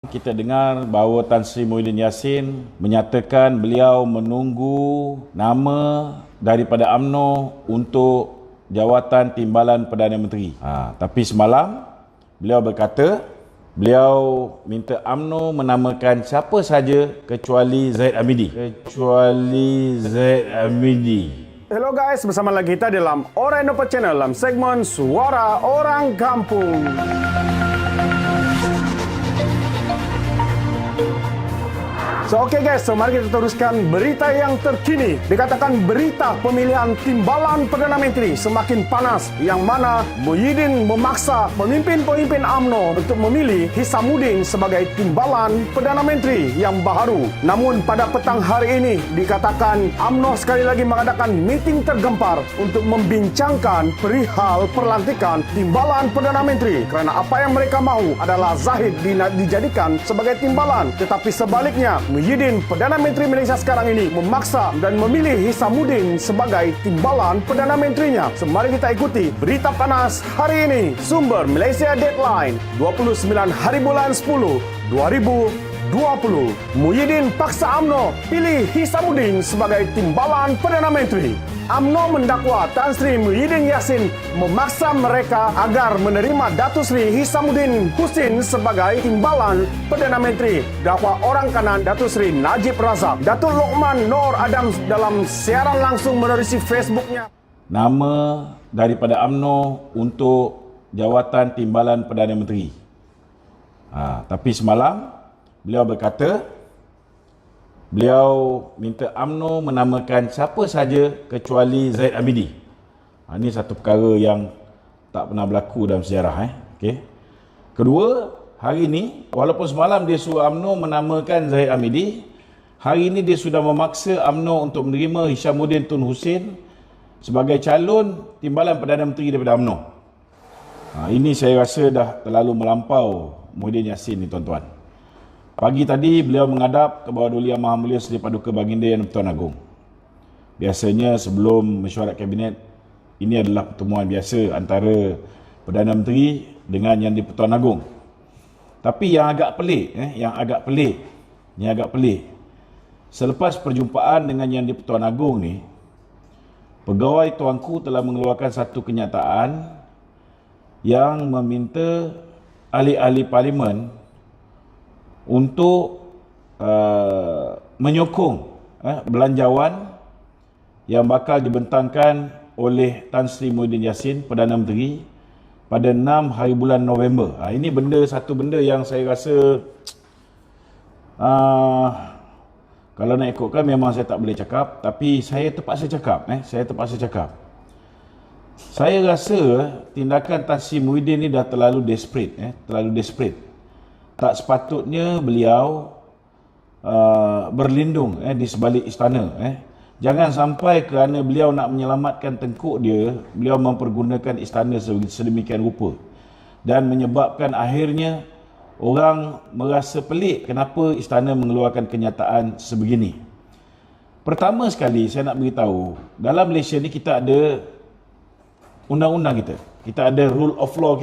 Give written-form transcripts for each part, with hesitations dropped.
Kita dengar bahawa Tan Sri Muhyiddin Yassin menyatakan beliau menunggu nama daripada UMNO untuk jawatan Timbalan Perdana Menteri. Tapi semalam beliau berkata beliau minta UMNO menamakan siapa saja kecuali Zahid Hamidi. Hello guys, bersama lagi kita dalam Oranopa Channel dalam segmen Suara Orang Kampung. Oke guys, mari kita teruskan berita yang terkini. Dikatakan berita pemilihan Timbalan Perdana Menteri semakin panas, yang mana Muhyiddin memaksa pemimpin-pemimpin UMNO untuk memilih Hishamuddin sebagai Timbalan Perdana Menteri yang baru. Namun pada petang hari ini dikatakan UMNO sekali lagi mengadakan meeting tergempar untuk membincangkan perihal perlantikan Timbalan Perdana Menteri, kerana apa yang mereka mahu adalah Zahid dijadikan sebagai Timbalan, tetapi sebaliknya Muhyiddin, Perdana Menteri Malaysia sekarang ini, memaksa dan memilih Hishamuddin sebagai Timbalan Perdana Menterinya. Mari kita ikuti berita panas hari ini. Sumber Malaysia Deadline 29 hari bulan 10 2020. Muhyiddin paksa UMNO pilih Hishamuddin sebagai Timbalan Perdana Menteri. UMNO mendakwa Tan Sri Muhyiddin Yassin memaksa mereka agar menerima Datuk Seri Hishamuddin Hussein sebagai Timbalan Perdana Menteri. Dakwa orang kanan Datuk Seri Najib Razak. Datuk Lokman Nor Adam dalam siaran langsung menerusi Facebooknya. Nama daripada UMNO untuk jawatan Timbalan Perdana Menteri. Tapi semalam beliau berkata beliau minta UMNO menamakan siapa saja kecuali Zahid Hamidi. Ini satu perkara yang tak pernah berlaku dalam sejarah. Kedua, hari ini walaupun semalam dia suruh UMNO menamakan Zahid Hamidi, hari ini dia sudah memaksa UMNO untuk menerima Hishamuddin Tun Hussein sebagai calon Timbalan Perdana Menteri daripada UMNO. Ini saya rasa dah terlalu melampau Muhyiddin Yassin ni, tuan-tuan. Pagi tadi beliau menghadap ke bawah Duli Yang Maha Mulia Seri Paduka Baginda Yang di-Pertuan Agong. Biasanya sebelum mesyuarat kabinet, ini adalah pertemuan biasa antara Perdana Menteri dengan Yang di-Pertuan Agong. Tapi yang agak pelik, selepas perjumpaan dengan Yang di-Pertuan Agong ni, pegawai tuanku telah mengeluarkan satu kenyataan yang meminta ahli-ahli parlimen untuk menyokong belanjawan yang bakal dibentangkan oleh Tan Sri Muhyiddin Yassin, Perdana Menteri, pada 6 hari bulan November. Ini satu benda yang saya rasa kalau nak ikutkan memang saya tak boleh cakap, tapi saya terpaksa cakap. Saya rasa tindakan Tan Sri Muhyiddin ni dah terlalu desperate. Tak sepatutnya beliau berlindung di sebalik istana. Jangan sampai kerana beliau nak menyelamatkan tengkuk dia, beliau mempergunakan istana sedemikian rupa dan menyebabkan akhirnya orang merasa pelik kenapa istana mengeluarkan kenyataan sebegini. Pertama sekali saya nak beritahu, dalam Malaysia ni kita ada undang-undang kita ada rule of law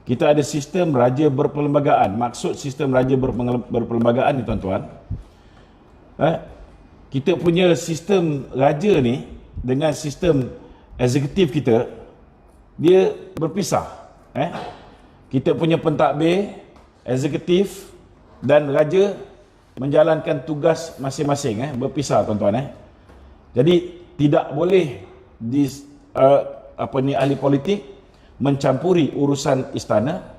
kita ada sistem raja berperlembagaan. Maksud sistem raja berperlembagaan ni, tuan-tuan, kita punya sistem raja ni dengan sistem eksekutif kita, dia berpisah. Kita punya pentadbir, eksekutif dan raja menjalankan tugas masing-masing, berpisah, tuan-tuan. Jadi tidak boleh ahli politik mencampuri urusan istana,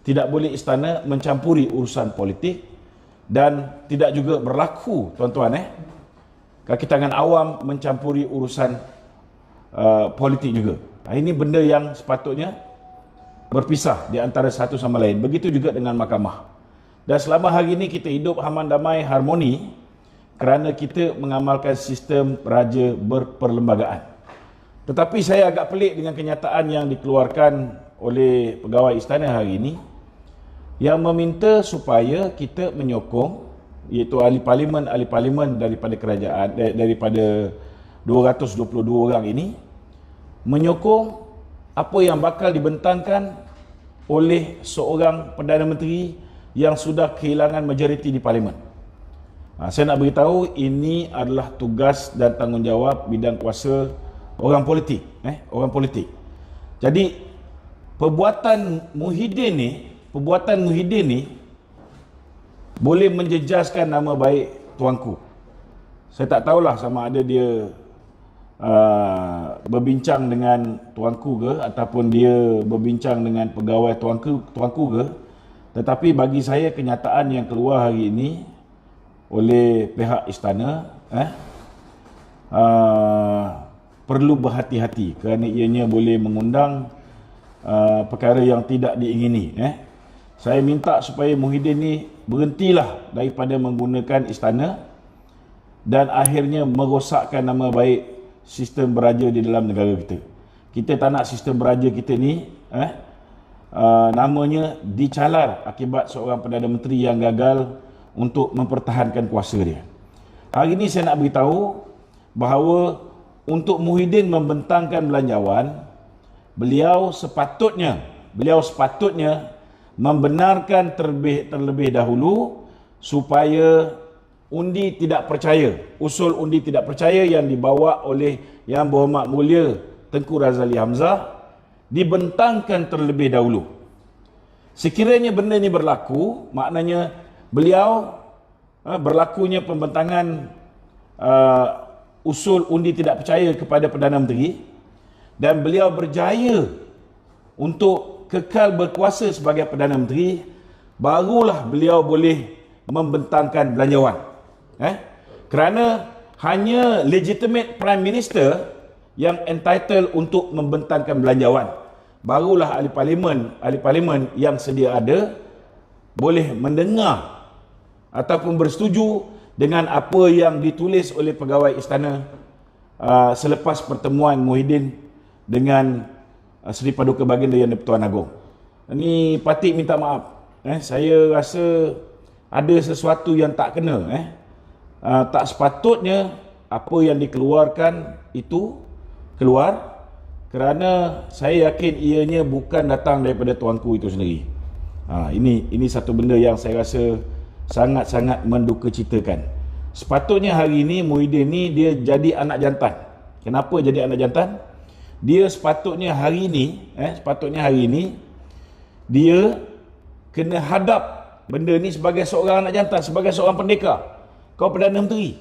tidak boleh istana mencampuri urusan politik, dan tidak juga berlaku, tuan-tuan, kaki tangan awam mencampuri urusan politik juga. Ini benda yang sepatutnya berpisah di antara satu sama lain. Begitu juga dengan mahkamah. Dan selama hari ini kita hidup aman, damai, harmoni kerana kita mengamalkan sistem raja berperlembagaan. Tetapi saya agak pelik dengan kenyataan yang dikeluarkan oleh pegawai istana hari ini yang meminta supaya kita menyokong, iaitu ahli parlimen daripada kerajaan, daripada 222 orang ini, menyokong apa yang bakal dibentangkan oleh seorang Perdana Menteri yang sudah kehilangan majoriti di parlimen. Saya nak beritahu ini adalah tugas dan tanggungjawab bidang kuasa orang politik, orang politik. Jadi perbuatan Muhyiddin ni boleh menjejaskan nama baik tuanku. Saya tak tahulah sama ada dia berbincang dengan tuanku ke ataupun dia berbincang dengan pegawai tuanku ke, tetapi bagi saya kenyataan yang keluar hari ini oleh pihak istana perlu berhati-hati kerana ianya boleh mengundang perkara yang tidak diingini. Saya minta supaya Muhyiddin ni berhentilah daripada menggunakan istana dan akhirnya merosakkan nama baik sistem beraja di dalam negara kita. Kita tak nak sistem beraja kita ni namanya dicalar akibat seorang Perdana Menteri yang gagal untuk mempertahankan kuasa dia. Hari ini saya nak beritahu bahawa untuk Muhyiddin membentangkan belanjawan, beliau sepatutnya membenarkan terlebih dahulu supaya undi tidak percaya, usul undi tidak percaya yang dibawa oleh Yang Berhormat Mulia Tengku Razali Hamzah dibentangkan terlebih dahulu. Sekiranya benda ini berlaku, maknanya beliau berlakunya pembentangan usul undi tidak percaya kepada Perdana Menteri dan beliau berjaya untuk kekal berkuasa sebagai Perdana Menteri, barulah beliau boleh membentangkan belanjawan. Kerana hanya legitimate Prime Minister yang entitled untuk membentangkan belanjawan. Barulah ahli parlimen yang sedia ada boleh mendengar ataupun bersetuju dengan apa yang ditulis oleh pegawai istana selepas pertemuan Muhyiddin dengan Seri Paduka Baginda Yang di-Pertuan Agong. Ini patut minta maaf. Saya rasa ada sesuatu yang tak kena. Tak sepatutnya apa yang dikeluarkan itu keluar kerana saya yakin ianya bukan datang daripada tuanku itu sendiri. Ini satu benda yang saya rasa sangat-sangat mendukacitakan. Sepatutnya hari ini Muhyiddin ni dia jadi anak jantan. Kenapa jadi anak jantan? Dia sepatutnya hari ini dia kena hadap benda ni sebagai seorang anak jantan, sebagai seorang pendekar. Kau Perdana Menteri,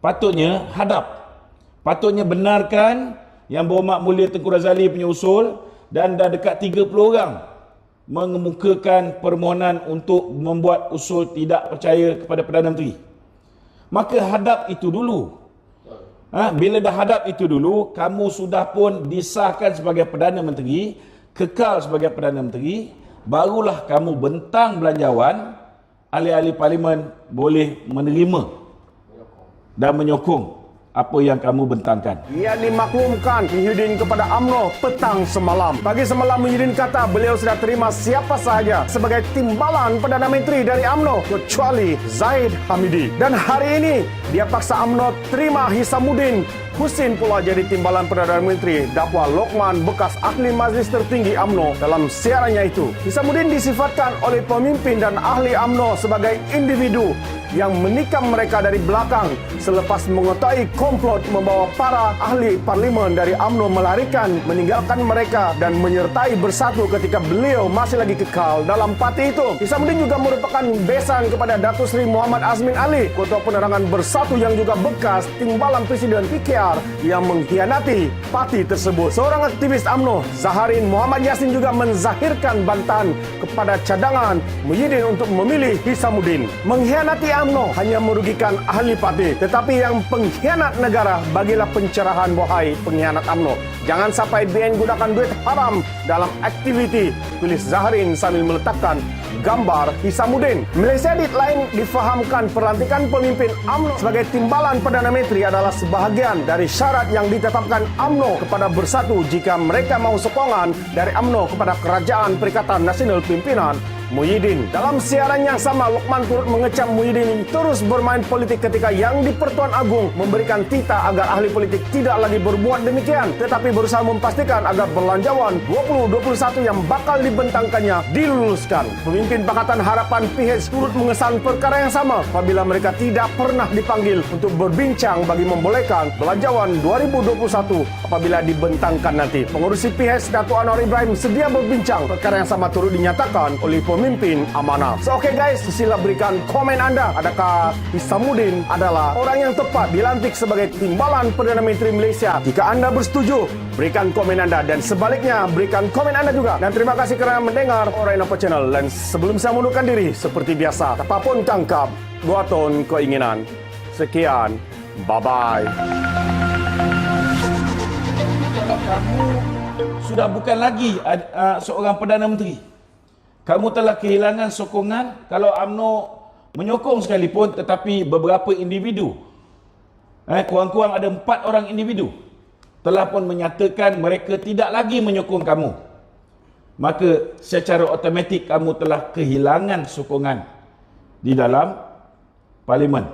patutnya hadap, patutnya benarkan Yang Berhormat Mulia Tengku Razali punya usul dan dah dekat 30 orang mengemukakan permohonan untuk membuat usul tidak percaya kepada Perdana Menteri. Maka hadap itu dulu. Bila dah hadap itu dulu, kamu sudah pun disahkan sebagai Perdana Menteri, kekal sebagai Perdana Menteri, barulah kamu bentang belanjawan, ahli-ahli parlimen boleh menerima dan menyokong apa yang kamu bentangkan. Ia dimaklumkan Muhyiddin kepada UMNO petang semalam. Pagi semalam Muhyiddin kata beliau sudah terima siapa sahaja sebagai timbalan Perdana Menteri dari UMNO kecuali Zahid Hamidi. Dan hari ini dia paksa UMNO terima Hisamuddin Husin pula jadi timbalan Perdana Menteri, dakwa Lokman bekas ahli majlis tertinggi UMNO. Dalam siarannya itu, Hisamuddin disifatkan oleh pemimpin dan ahli UMNO sebagai individu yang menikam mereka dari belakang selepas mengetahui komplot membawa para ahli parlimen dari UMNO melarikan, meninggalkan mereka dan menyertai bersatu ketika beliau masih lagi kekal dalam parti itu. Hisamuddin juga merupakan besan kepada Datuk Seri Muhammad Azmin Ali, Ketua Penerangan Bersatu yang juga bekas timbalan Presiden PKR yang mengkhianati parti tersebut. Seorang aktivis UMNO, Zaharin Muhammad Yassin juga menzahirkan bantahan kepada cadangan Muhyiddin untuk memilih Hisamuddin. Mengkhianati UMNO hanya merugikan ahli parti, tetapi yang pengkhianat negara bagilah pencerahan, wahai pengkhianat UMNO. Jangan sampai BN gunakan duit haram dalam aktiviti, tulis Zaharin sambil meletakkan gambar Hisamuddin. Malaysia lain difahamkan pelantikan pemimpin UMNO sebagai timbalan Perdana Menteri adalah sebahagian dari syarat yang ditetapkan UMNO kepada Bersatu jika mereka mau sokongan dari UMNO kepada Kerajaan Perikatan Nasional Pimpinan Muhyiddin. Dalam siaran yang sama, Lokman turut mengecam Muhyiddin terus bermain politik ketika yang di Pertuan Agung memberikan titah agar ahli politik tidak lagi berbuat demikian, tetapi berusaha memastikan agar Belanjawan 2021 yang bakal dibentangkannya diluluskan. Pemimpin Pakatan Harapan PH turut mengesan perkara yang sama apabila mereka tidak pernah dipanggil untuk berbincang bagi membolehkan Belanjawan 2021 apabila dibentangkan nanti. Pengurusi PH Datuk Anwar Ibrahim sedia berbincang. Perkara yang sama turut dinyatakan oleh pemimpin amanah. So, okay guys, sila berikan komen anda. Adakah Hishamuddin adalah orang yang tepat dilantik sebagai timbalan Perdana Menteri Malaysia? Jika anda bersetuju, berikan komen anda, dan sebaliknya berikan komen anda juga. Dan terima kasih kerana mendengar Orang Apa Channel. Dan sebelum saya mundurkan diri, seperti biasa, apapun tangkap 2 ton keinginan. Sekian, bye-bye. Kamu sudah bukan lagi seorang Perdana Menteri. Kamu telah kehilangan sokongan. Kalau UMNO menyokong sekalipun, tetapi beberapa individu, kurang-kurang ada 4 orang individu telah pun menyatakan mereka tidak lagi menyokong kamu, maka secara automatik kamu telah kehilangan sokongan di dalam parlimen.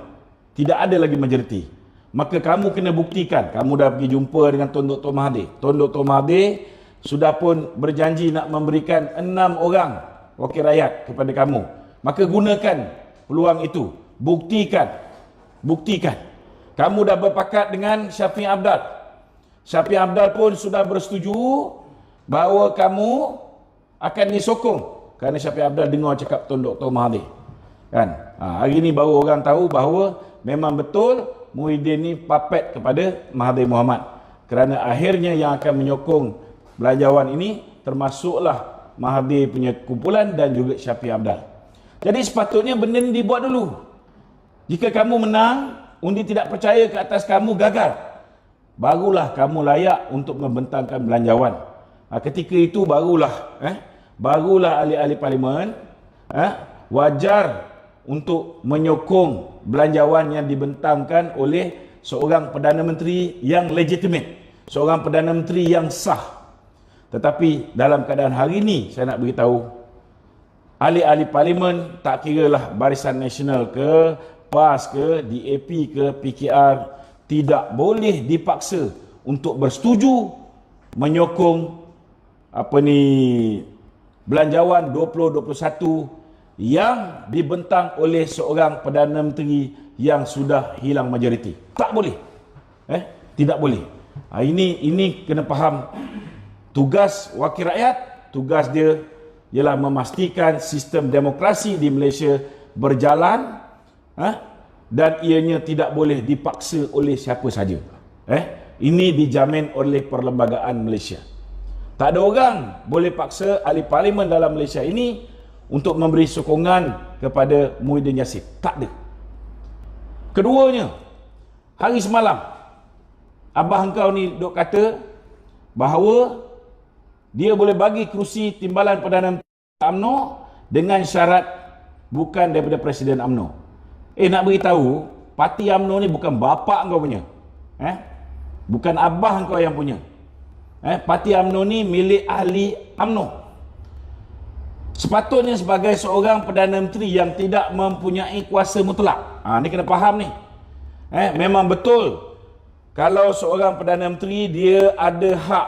Tidak ada lagi majoriti. Maka kamu kena buktikan. Kamu dah pergi jumpa dengan Tun Dr. Mahathir. Tun Dr. Mahathir sudah pun berjanji nak memberikan 6 orang wakil rakyat kepada kamu. Maka gunakan peluang itu. Buktikan. Kamu dah berpakat dengan Syafiq Abdal. Syafiq Abdal pun sudah bersetuju bahawa kamu akan disokong kerana Syafiq Abdal dengar cakap Tun Dr. Mahathir. Kan? Hari ini baru orang tahu bahawa memang betul Muhyiddin ni papet kepada Mahathir Mohamad. Kerana akhirnya yang akan menyokong Belanjawan ini termasuklah Mahathir punya kumpulan dan juga Syafiq Abdal. Jadi sepatutnya benda ni dibuat dulu. Jika kamu menang, undi tidak percaya ke atas kamu gagal, barulah kamu layak untuk membentangkan Belanjawan. Ketika itu barulah ahli-ahli parlimen wajar untuk menyokong Belanjawan yang dibentangkan oleh seorang Perdana Menteri yang legitimate, seorang Perdana Menteri yang sah. Tetapi dalam keadaan hari ini, saya nak beritahu, ahli-ahli parlimen, tak kiralah Barisan Nasional ke, PAS ke, DAP ke, PKR, tidak boleh dipaksa untuk bersetuju menyokong Belanjawan 2021 yang dibentang oleh seorang Perdana Menteri yang sudah hilang majoriti. Tak boleh. Tidak boleh. Ini kena faham. Tugas wakil rakyat, tugas dia ialah memastikan sistem demokrasi di Malaysia berjalan, dan ianya tidak boleh dipaksa oleh siapa saja. Ini dijamin oleh Perlembagaan Malaysia. Tak ada orang boleh paksa ahli parlimen dalam Malaysia ini untuk memberi sokongan kepada Muhyiddin Yassin. Tak ada. Keduanya, hari semalam abah engkau ni duk kata bahawa dia boleh bagi kerusi timbalan Perdana Menteri UMNO dengan syarat bukan daripada Presiden UMNO. Nak beritahu, parti UMNO ni bukan bapa engkau punya. Bukan abah engkau yang punya. Parti UMNO ni milik ahli UMNO. Sepatutnya sebagai seorang Perdana Menteri yang tidak mempunyai kuasa mutlak. Ni kena faham ni. Memang betul kalau seorang Perdana Menteri dia ada hak,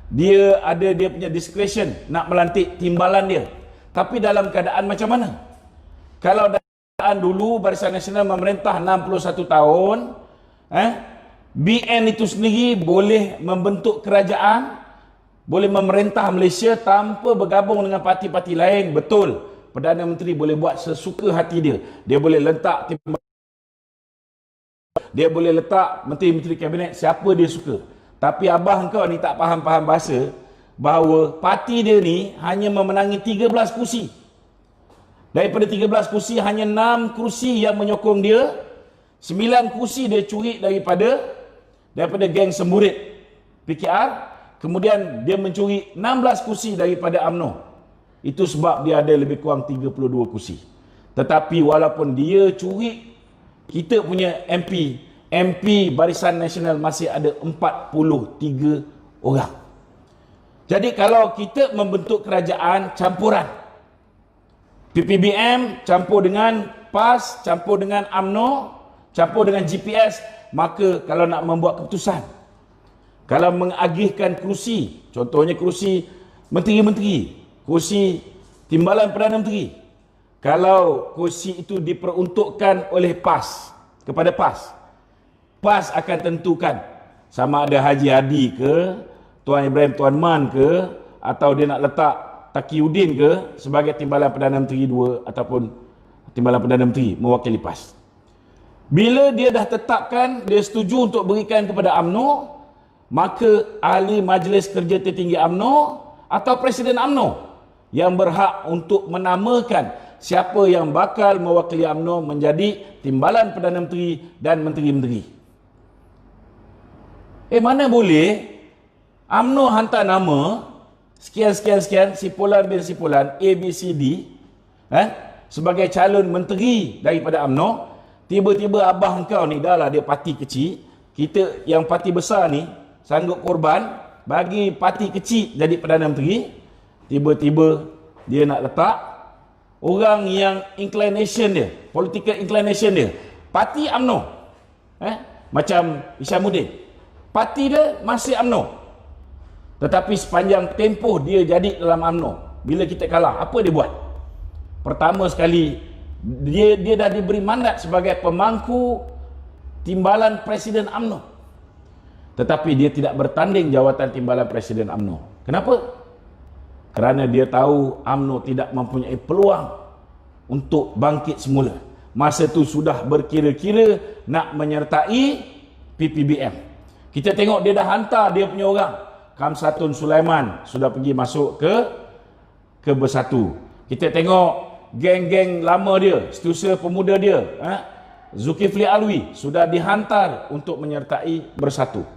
dia ada dia punya discretion nak melantik timbalan dia. Tapi dalam keadaan macam mana? Kalau dalam keadaan dulu Barisan Nasional memerintah 61 tahun, BN itu sendiri boleh membentuk kerajaan, boleh memerintah Malaysia tanpa bergabung dengan parti-parti lain. Betul, Perdana Menteri boleh buat sesuka hati dia. Dia boleh letak timbalan, dia boleh letak menteri-menteri kabinet siapa dia suka. Tapi abah engkau ni tak faham-faham bahasa, bahawa parti dia ni hanya memenangi 13 kursi. Daripada 13 kursi, hanya 6 kursi yang menyokong dia. 9 kursi dia curi daripada geng semburit PKR. Kemudian dia mencuri 16 kursi daripada UMNO. Itu sebab dia ada lebih kurang 32 kursi. Tetapi walaupun dia curi, kita punya MP Barisan Nasional masih ada 43 orang. Jadi kalau kita membentuk kerajaan campuran, PPBM campur dengan PAS, campur dengan UMNO, campur dengan GPS, maka kalau nak membuat keputusan, kalau mengagihkan kerusi, contohnya kerusi menteri-menteri, kerusi timbalan Perdana Menteri, kalau kerusi itu diperuntukkan oleh PAS kepada PAS, PAS akan tentukan sama ada Haji Hadi ke, Tuan Ibrahim Tuan Man ke, atau dia nak letak Taqiyuddin ke sebagai timbalan Perdana Menteri 2 ataupun timbalan Perdana Menteri mewakili PAS. Bila dia dah tetapkan, dia setuju untuk berikan kepada UMNO, maka ahli Majlis Kerja Tertinggi UMNO atau Presiden UMNO yang berhak untuk menamakan siapa yang bakal mewakili UMNO menjadi timbalan Perdana Menteri dan menteri-menteri. Mana boleh UMNO hantar nama sekian, Sipulan bin Sipulan, A, B, C, D, sebagai calon menteri daripada UMNO. Tiba-tiba abah engkau ni, dah lah dia parti kecil, kita yang parti besar ni sanggup korban bagi parti kecil jadi Perdana Menteri. Tiba-tiba dia nak letak orang yang inclination dia, political inclination dia, parti UMNO, macam Hishamuddin, parti dia masih UMNO, tetapi sepanjang tempoh dia jadi dalam UMNO, bila kita kalah, apa dia buat? Pertama sekali, dia dah diberi mandat sebagai pemangku timbalan Presiden UMNO, tetapi dia tidak bertanding jawatan timbalan Presiden UMNO. Kenapa? Kerana dia tahu UMNO tidak mempunyai peluang untuk bangkit semula. Masa tu sudah berkira-kira nak menyertai PPBM. Kita tengok dia dah hantar dia punya orang. Kamsatun Sulaiman sudah pergi masuk ke Bersatu. Kita tengok geng-geng lama dia, Setiausaha Pemuda dia, Zulkifli Alwi sudah dihantar untuk menyertai Bersatu.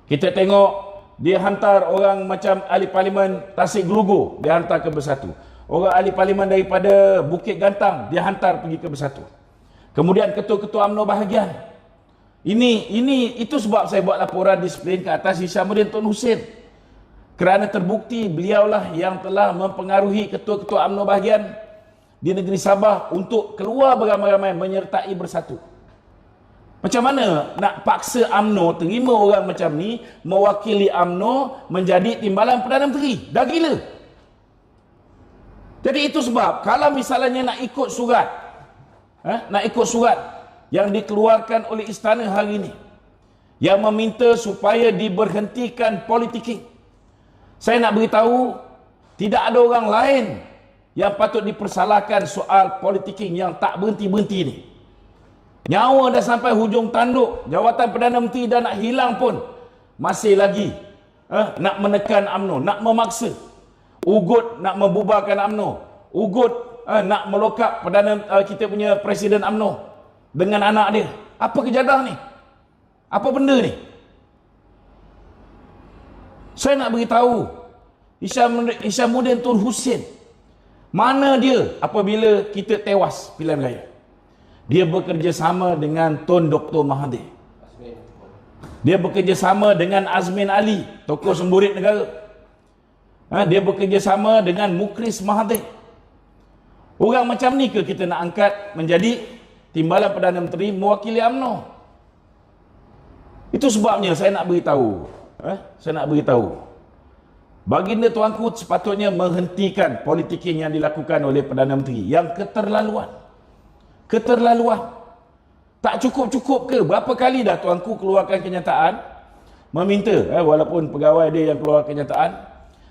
Kita tengok dia hantar orang macam ahli parlimen Tasik Gelugur, dia hantar ke Bersatu. Orang ahli parlimen daripada Bukit Gantang dia hantar pergi ke Bersatu. Kemudian ketua-ketua UMNO bahagian. Itu sebab saya buat laporan disiplin ke atas Hishamuddin Tun Hussein. Kerana terbukti beliaulah yang telah mempengaruhi ketua-ketua UMNO bahagian di negeri Sabah untuk keluar beramai-ramai menyertai Bersatu. Macam mana nak paksa UMNO terima orang macam ni mewakili UMNO menjadi timbalan Perdana Menteri? Dah gila. Jadi itu sebab kalau misalnya nak ikut surat, yang dikeluarkan oleh istana hari ini yang meminta supaya diberhentikan politik, saya nak beritahu tidak ada orang lain yang patut dipersalahkan soal politik yang tak berhenti-berhenti ni. Nyawa dah sampai hujung tanduk, jawatan Perdana Menteri dah nak hilang pun masih lagi nak menekan UMNO, nak memaksa. Ugut nak membubarkan UMNO, Ugut nak melokap kita punya Presiden UMNO dengan anak dia. Apa kejadah ni? Apa benda ni? Saya nak beritahu Hishamuddin Tun Hussein, mana dia apabila kita tewas pilihan raya? Dia bekerjasama dengan Tun Dr. Mahathir. Dia bekerjasama dengan Azmin Ali, tokoh semburit negara. Dia bekerjasama dengan Mukris Mahathir. Orang macam ni ke kita nak angkat menjadi timbalan Perdana Menteri mewakili UMNO? Itu sebabnya saya nak beritahu. Baginda Tuanku sepatutnya menghentikan politik yang dilakukan oleh Perdana Menteri yang keterlaluan. Tak cukup-cukup ke? Berapa kali dah Tuanku keluarkan kenyataan meminta, walaupun pegawai dia yang keluar kenyataan,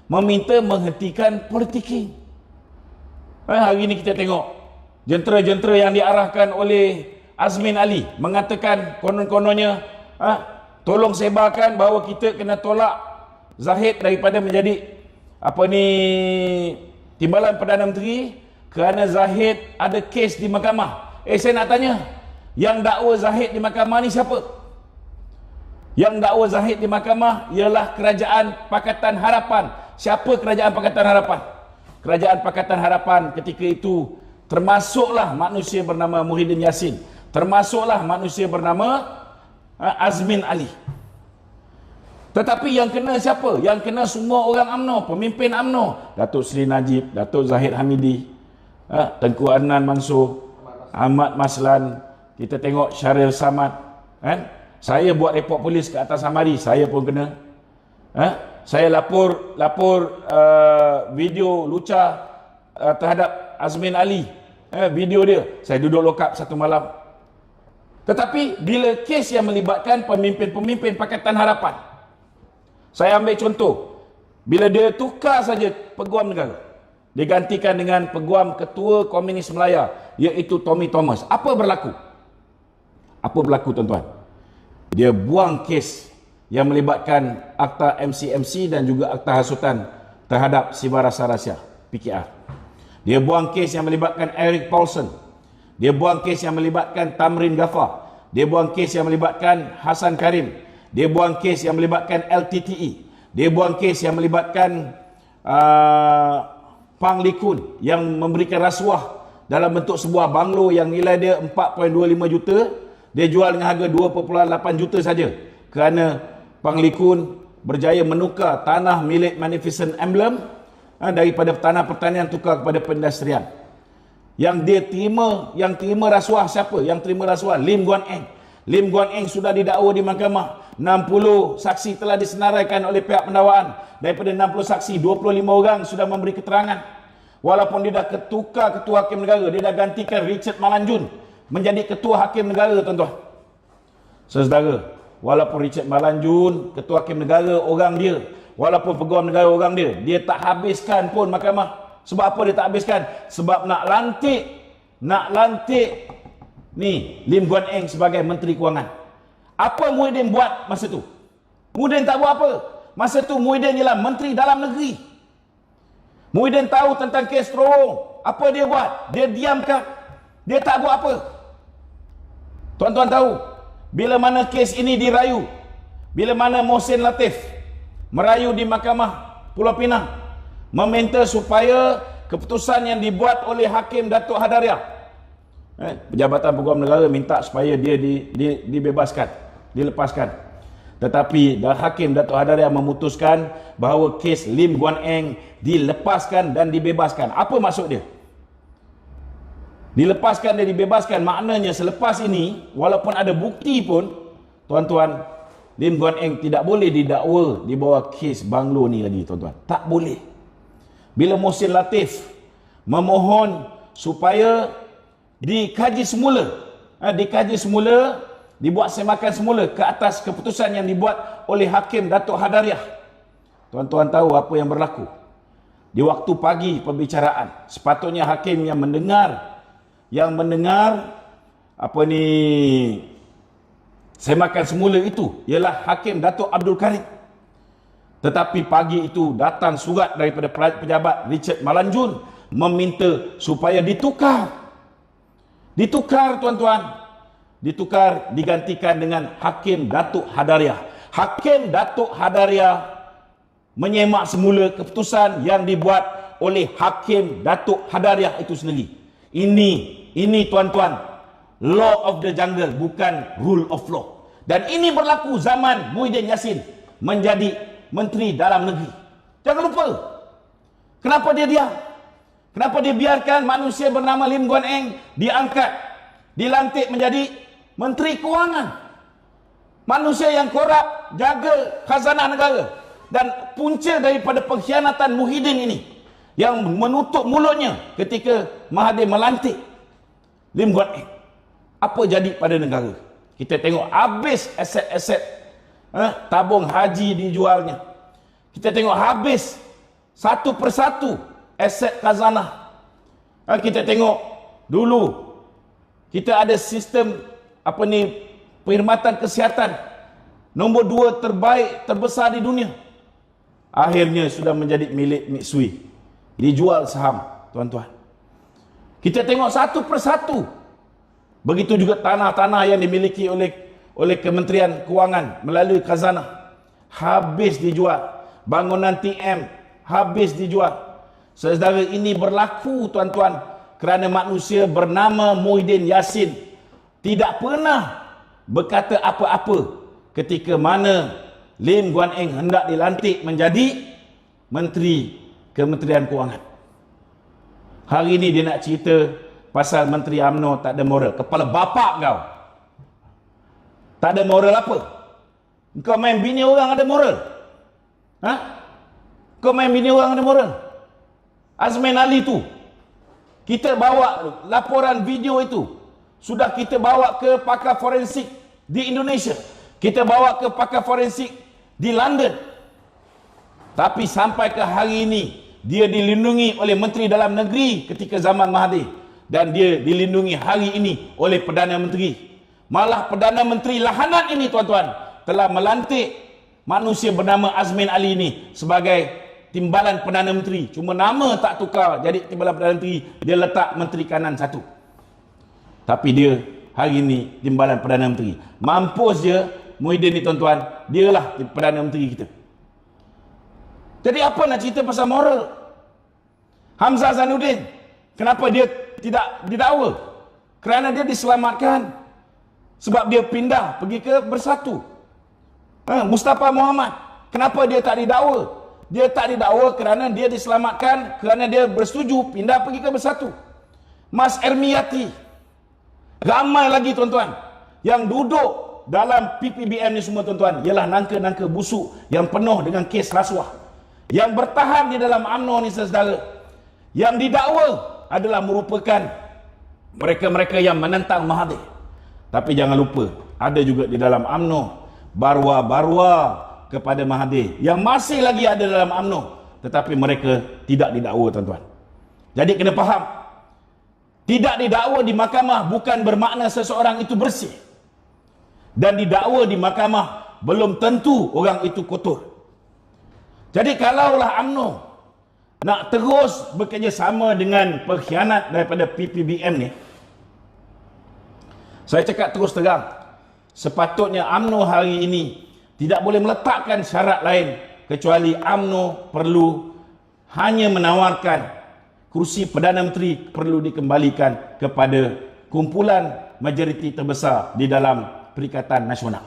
meminta menghentikan politik. Hari ini kita tengok jentera-jentera yang diarahkan oleh Azmin Ali mengatakan konon-kononnya tolong sebarkan bahawa kita kena tolak Zahid daripada menjadi timbalan Perdana Menteri kerana Zahid ada kes di mahkamah. Saya nak tanya, yang dakwa Zahid di mahkamah ni siapa? Yang dakwa Zahid di mahkamah ialah Kerajaan Pakatan Harapan. Siapa Kerajaan Pakatan Harapan? Kerajaan Pakatan Harapan ketika itu termasuklah manusia bernama Muhyiddin Yassin, termasuklah manusia bernama Azmin Ali. Tetapi yang kena siapa? Yang kena semua orang UMNO, pemimpin UMNO. Datuk Seri Najib, Datuk Zahid Hamidi, Tengku Adnan Mansur, Ahmad Maslan, kita tengok Syaril Samad, kan? Saya buat report polis ke atas Hamadi, saya pun kena. Saya lapor video lucah terhadap Azmin Ali, video dia, saya duduk lokap satu malam. Tetapi bila kes yang melibatkan pemimpin-pemimpin Pakatan Harapan, saya ambil contoh, bila dia tukar saja peguam negara, digantikan dengan peguam Ketua Komunis Melaya, iaitu Tommy Thomas. Apa berlaku? Apa berlaku, tuan-tuan? Dia buang kes yang melibatkan akta MCMC dan juga akta hasutan terhadap Sibara Sarasya, PKR. Dia buang kes yang melibatkan Eric Paulson. Dia buang kes yang melibatkan Tamrin Ghaffar. Dia buang kes yang melibatkan Hasan Karim. Dia buang kes yang melibatkan LTTE. Dia buang kes yang melibatkan Pang Likun yang memberikan rasuah dalam bentuk sebuah banglo yang nilai dia 4.25 juta. Dia jual dengan harga 2.8 juta saja, kerana Pang Likun berjaya menukar tanah milik Magnificent Emblem daripada tanah pertanian tukar kepada perindustrian. Yang terima rasuah siapa? Yang terima rasuah Lim Guan Eng. Lim Guan Eng sudah didakwa di mahkamah. 60 saksi telah disenaraikan oleh pihak pendakwaan. Daripada 60 saksi, 25 orang sudah memberi keterangan. Walaupun dia dah tukar ketua hakim negara, dia dah gantikan Richard Malanjun menjadi ketua hakim negara, tuan-tuan. Saudara, walaupun Richard Malanjun ketua hakim negara orang dia, walaupun peguam negara orang dia, dia tak habiskan pun mahkamah. Sebab apa dia tak habiskan? Sebab nak lantik ni Lim Guan Eng sebagai Menteri Kewangan. Apa Muhyiddin buat masa tu? Muhyiddin tak buat apa. Masa tu Muhyiddin ialah Menteri Dalam Negeri. Muhyiddin tahu tentang kes terowong. Apa dia buat? Dia diamkan. Dia tak buat apa. Tuan-tuan tahu, bila mana kes ini dirayu, bila mana Mohsin Latif merayu di Mahkamah Pulau Pinang, meminta supaya keputusan yang dibuat oleh Hakim Datuk Hadariah, Jabatan Peguam Negara minta supaya dia dibebaskan, dilepaskan. Tetapi Hakim Datuk Hadariah memutuskan bahawa kes Lim Guan Eng dilepaskan dan dibebaskan. Apa maksud dia? Dilepaskan dan dibebaskan maknanya selepas ini, walaupun ada bukti pun, tuan-tuan, Lim Guan Eng tidak boleh didakwa di bawah kes banglo ni lagi, tuan-tuan. Tak boleh. Bila Mohsin Latif memohon supaya dikaji semula, dibuat semakan semula ke atas keputusan yang dibuat oleh Hakim Datuk Hadariah. Tuan-tuan tahu apa yang berlaku? Di waktu pagi pembicaraan, sepatutnya hakim yang mendengar semakan semula itu ialah Hakim Datuk Abdul Karim. Tetapi pagi itu datang surat daripada pejabat Richard Malanjun meminta supaya ditukar, tuan-tuan. Ditukar, digantikan dengan Hakim Datuk Hadariah. Hakim Datuk Hadariah menyemak semula keputusan yang dibuat oleh Hakim Datuk Hadariah itu sendiri. Ini tuan-tuan, law of the jungle, bukan rule of law. Dan ini berlaku zaman Muhyiddin Yassin menjadi Menteri Dalam Negeri. Jangan lupa. Kenapa dia diam? Kenapa dia biarkan manusia bernama Lim Guan Eng dilantik menjadi Menteri Kewangan? Manusia yang korup, jaga khazanah negara. Dan punca daripada pengkhianatan Muhyiddin ini, yang menutup mulutnya ketika Mahathir melantik Lim Guan Eng. Apa jadi pada negara? Kita tengok habis aset-aset tabung haji dijualnya. Kita tengok habis satu persatu aset khazanah. Kita tengok dulu kita ada sistem perkhidmatan kesihatan nombor 2 terbesar di dunia. Akhirnya sudah menjadi milik Mitsui. Dijual saham, tuan-tuan. Kita tengok satu persatu. Begitu juga tanah-tanah yang dimiliki oleh Kementerian Kewangan melalui khazanah habis dijual. Bangunan TM habis dijual. Saudara, ini berlaku, tuan-tuan, kerana manusia bernama Muhyiddin Yassin tidak pernah berkata apa-apa ketika mana Lim Guan Eng hendak dilantik menjadi Menteri Kementerian Kewangan. Hari ni dia nak cerita pasal Menteri UMNO tak ada moral. Kepala bapak kau. Tak ada moral apa? Kau main bini orang ada moral? Ha? Kau main bini orang ada moral? Azmin Ali tu, kita bawa laporan video itu. Sudah kita bawa ke pakar forensik di Indonesia. Kita bawa ke pakar forensik di London. Tapi sampai ke hari ini, dia dilindungi oleh Menteri Dalam Negeri ketika zaman Mahathir. Dan dia dilindungi hari ini oleh Perdana Menteri. Malah Perdana Menteri lahanan ini, tuan-tuan, telah melantik manusia bernama Azmin Ali ini sebagai timbalan Perdana Menteri. Cuma nama tak tukar jadi timbalan Perdana Menteri. Dia letak Menteri Kanan satu. Tapi dia hari ini timbalan Perdana Menteri. Mampus je Muhyiddin ni, tuan-tuan. Dialah Perdana Menteri kita. Jadi apa nak cerita pasal moral? Hamzah Zainuddin, kenapa dia tidak didakwa? Kerana dia diselamatkan. Sebab dia pindah pergi ke Bersatu. Mustafa Muhammad, kenapa dia tak didakwa? Dia tak didakwa kerana dia diselamatkan, kerana dia bersetuju pindah pergi ke Bersatu. Mas Ermiyati, ramai lagi, tuan-tuan, yang duduk dalam PPBM ni semua, tuan-tuan, ialah nangka-nangka busuk yang penuh dengan kes rasuah. Yang bertahan di dalam UMNO ni, saudara, yang didakwa adalah merupakan mereka-mereka yang menentang Mahathir. Tapi jangan lupa, ada juga di dalam UMNO barwa-barwa kepada Mahathir yang masih lagi ada dalam UMNO, tetapi mereka tidak didakwa, tuan-tuan. Jadi kena faham, tidak didakwa di mahkamah bukan bermakna seseorang itu bersih. Dan didakwa di mahkamah belum tentu orang itu kotor. Jadi kalaulah UMNO nak terus bekerjasama dengan pengkhianat daripada PPBM ni, saya cakap terus terang, sepatutnya UMNO hari ini tidak boleh meletakkan syarat lain kecuali UMNO perlu hanya menawarkan kursi Perdana Menteri perlu dikembalikan kepada kumpulan majoriti terbesar di dalam Perikatan Nasional.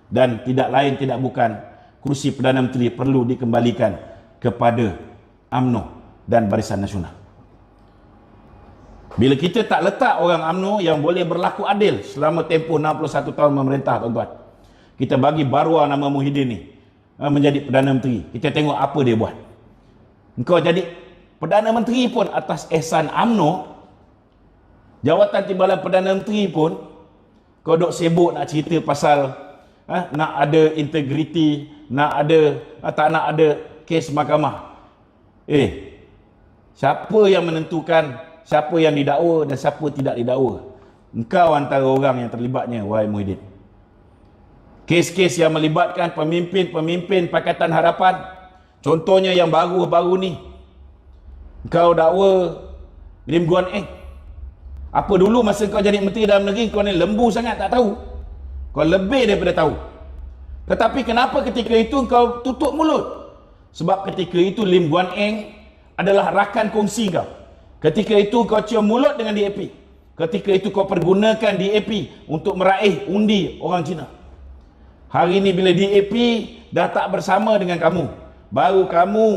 Dan tidak lain tidak bukan, kursi Perdana Menteri perlu dikembalikan kepada UMNO dan Barisan Nasional. Bila kita tak letak orang UMNO yang boleh berlaku adil selama tempoh 61 tahun memerintah, tuan-tuan, kita bagi barwa nama Muhyiddin ni menjadi Perdana Menteri, kita tengok apa dia buat. Engkau jadi Perdana Menteri pun atas ihsan UMNO, jawatan timbalan Perdana Menteri pun kau duk sibuk nak cerita pasal nak ada integriti, tak nak ada kes mahkamah. Siapa yang menentukan siapa yang didakwa dan siapa tidak didakwa? Engkau antara orang yang terlibatnya, wahai Muhyiddin. Kes-kes yang melibatkan pemimpin-pemimpin Pakatan Harapan, contohnya yang baru-baru ni, engkau dakwa Lim Guan Eng. Apa dulu masa kau jadi Menteri Dalam Negeri kau ni lembu sangat tak tahu? Kau lebih daripada tahu. Tetapi kenapa ketika itu kau tutup mulut? Sebab ketika itu Lim Guan Eng adalah rakan kongsi kau. Ketika itu kau cium mulut dengan DAP. Ketika itu kau pergunakan DAP untuk meraih undi orang Cina. Hari ini bila DAP dah tak bersama dengan kamu, baru kamu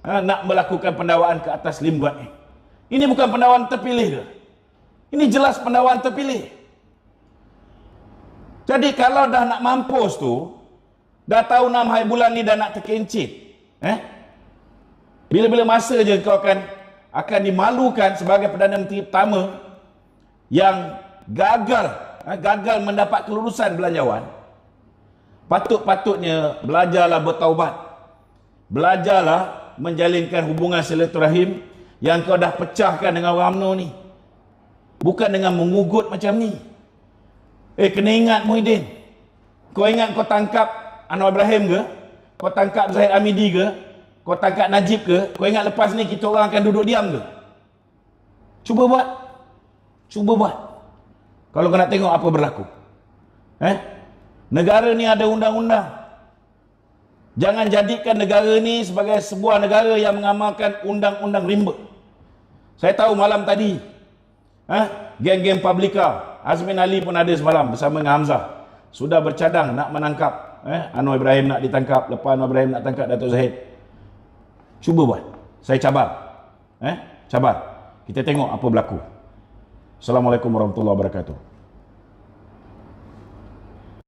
nak melakukan pendakwaan ke atas Lim Guan Eng. Ini bukan pendakwaan terpilih ke? Ini jelas pendakwaan terpilih. Jadi kalau dah nak mampus tu, dah tahu 6 hari bulan ni dah nak terkencit, bila-bila masa je kau akan dimalukan sebagai Perdana Menteri pertama yang gagal mendapat kelulusan belanjawan. Patut-patutnya belajarlah bertaubat. Belajarlah menjalinkan hubungan silaturahim yang kau dah pecahkan dengan orang UMNO ni. Bukan dengan mengugut macam ni. Kena ingat Muhyiddin. Kau ingat kau tangkap Anwar Ibrahim ke? Kau tangkap Zahid Hamidi ke? Kau tangkap Najib ke? Kau ingat lepas ni kita orang akan duduk diam ke? Cuba buat. Cuba buat. Kalau kau nak tengok apa berlaku. Negara ni ada undang-undang. Jangan jadikan negara ni sebagai sebuah negara yang mengamalkan undang-undang rimba. Saya tahu malam tadi, geng-geng Publica, Azmin Ali pun ada semalam bersama dengan Hamzah, sudah bercadang nak menangkap Anwar Ibrahim, nak ditangkap. Lepas Anwar Ibrahim nak tangkap Datuk Zahid. Cuba buat. Saya cabar. Cabar. Kita tengok apa berlaku. Assalamualaikum warahmatullahi wabarakatuh.